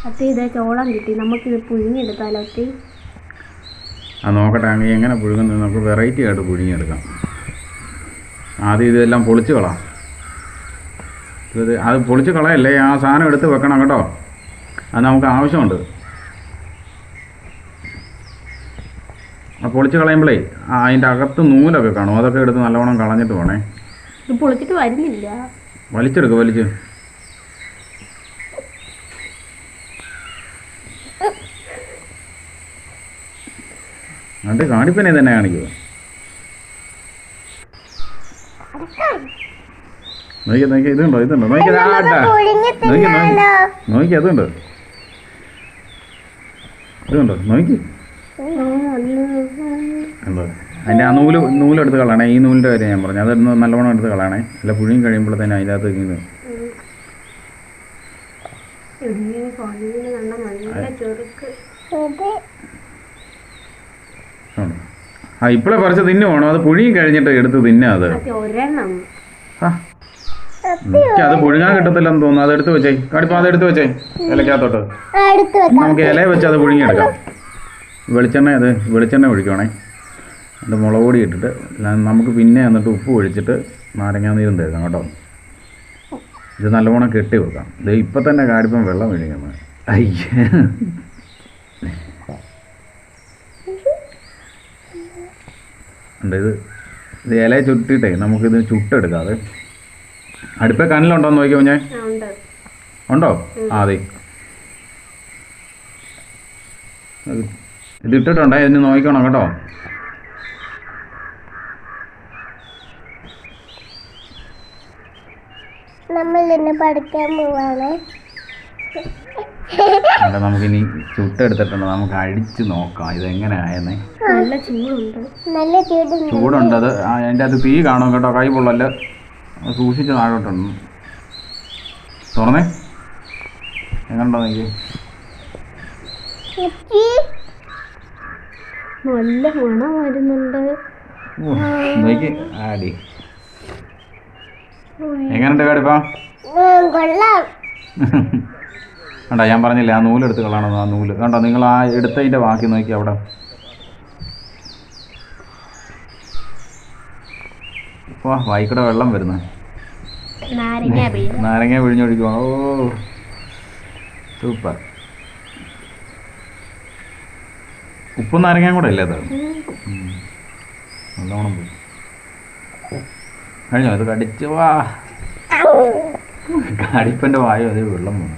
അത്തി ഇതേ ചോളം കിട്ടി, നമുക്കിത് പുഴുങ്ങിയെടുത്താലോ അത്തി? ആ നോക്കട്ടെ, അങ്ങനെ എങ്ങനെ പുഴുങ്ങുന്നത് നമുക്ക് വെറൈറ്റി ആയിട്ട് പുഴുങ്ങിയെടുക്കാം. ആദ്യം ഇതെല്ലാം പൊളിച്ച് കളാം. അത് പൊളിച്ച് കളയല്ലേ, ആ സാധനം എടുത്ത് വെക്കണം കേട്ടോ. അത് നമുക്ക് ആവശ്യമുണ്ട്. ആ പൊളിച്ച് കളയുമ്പോഴേ അതിൻ്റെ അകത്ത് നൂലൊക്കെ കാണും, അതൊക്കെ എടുത്ത് നല്ലവണ്ണം കളഞ്ഞിട്ട് വേണേ. പൊളിച്ചിട്ട് വരുന്നില്ല. വലിച്ചെടുക്കുക, വലിച്ച്. അത് കാണിപ്പനെ തന്നെ കാണിക്കുക. നോക്കി നോക്കി, ഇതുണ്ടോ ഇതുണ്ടോ നോക്കി, നോക്കി അതുണ്ടോ ഇതുണ്ടോ നോക്കി. എന്തോ അതിൻ്റെ ആ നൂലെടുത്ത് കളയണേ. ഈ നൂലിൻ്റെ കാര്യം ഞാൻ പറഞ്ഞു, അതെടുത്ത് നല്ലവണ്ണം എടുത്ത് കളയണേ. അല്ല പുഴുങ്ങി കഴിയുമ്പോഴത്തേനും അതിൻ്റെ അകത്ത് ഇങ്ങനെ ആ ഇപ്പോഴേ പറിച്ച് തിന്നു വേണം. അത് പുഴുങ്ങി കഴിഞ്ഞിട്ട് എടുത്ത് തിന്നാ. അത് അത് പുഴുങ്ങാൻ കിട്ടത്തില്ലെന്ന് തോന്നുന്നു. അത് എടുത്ത് വെച്ചേ കടിപ്പം, അത് എടുത്ത് വെച്ചേ ഇലക്കകത്തോട്ട്. നമുക്ക് ഇല വെച്ച് അത് പുഴുങ്ങിയെടുക്കാം. വെളിച്ചെണ്ണ ഒഴിക്കണേ. എന്നിട്ട് മുളക് പൊടി ഇട്ടിട്ട് നമുക്ക് പിന്നെ എന്നിട്ട് ഉപ്പ് ഒഴിച്ചിട്ട് നാരങ്ങാ നീരും തേക്കാം കേട്ടോ. ഇത് നല്ലവണ്ണം കെട്ടി വെക്കാം. ഇത് ഇപ്പം തന്നെ കാടിപ്പം വെള്ളം ഒഴിക്കുന്നത്. അയ്യേ, ഉണ്ട് ഇത് ഇല ചുട്ടിട്ടേ നമുക്കിത് ചുട്ടെടുക്കാം. അത് അടുപ്പേ കനലുണ്ടോന്ന് നോക്കിയോ ഞാൻ. ഉണ്ടോ? ആ അതെ, ഇത് ഇട്ടിട്ടുണ്ടേ, ഇതിന് നോക്കണം കേട്ടോ. നമുക്കിനി ചുട്ടെടുത്തിട്ടുണ്ട്, നമുക്ക് അടിച്ച് നോക്കാം ഇതെങ്ങനെ ആയെന്നേ. ചൂടുണ്ട്. അത് അതിൻ്റെ അത് തീ കാണും കേട്ടോ, കൈ പൊള്ളല്ല. സൂക്ഷിച്ച് താഴോട്ടുണ്ട്. തുറന്നേ, എങ്ങനെയുണ്ടോ നോക്കി. നല്ല മണം വരുന്നുണ്ട്. നോക്കി ആടി. എങ്ങനെയുണ്ട് കാടിപ്പാ? കണ്ടോ, ഞാൻ പറഞ്ഞില്ലേ ആ നൂലെടുത്ത് കളയണം. ആ നൂല് കണ്ടോ നിങ്ങൾ, ആ എടുത്തതിൻ്റെ ബാക്കി നോക്കി അവിടെ. ഇപ്പോൾ വായിക്കൂടെ വെള്ളം വരുന്നത്. നാരങ്ങ പിഴിഞ്ഞൊഴിക്കുക. ഓ സൂപ്പർ. ഉപ്പും നാരങ്ങയും കൂടെ അല്ലേ അത്? നല്ലോണം പോയി കഴിഞ്ഞോ? അത് കടിച്ച് വാ, കടിപ്പൻ്റെ വായു അതേ വെള്ളം പോകണം.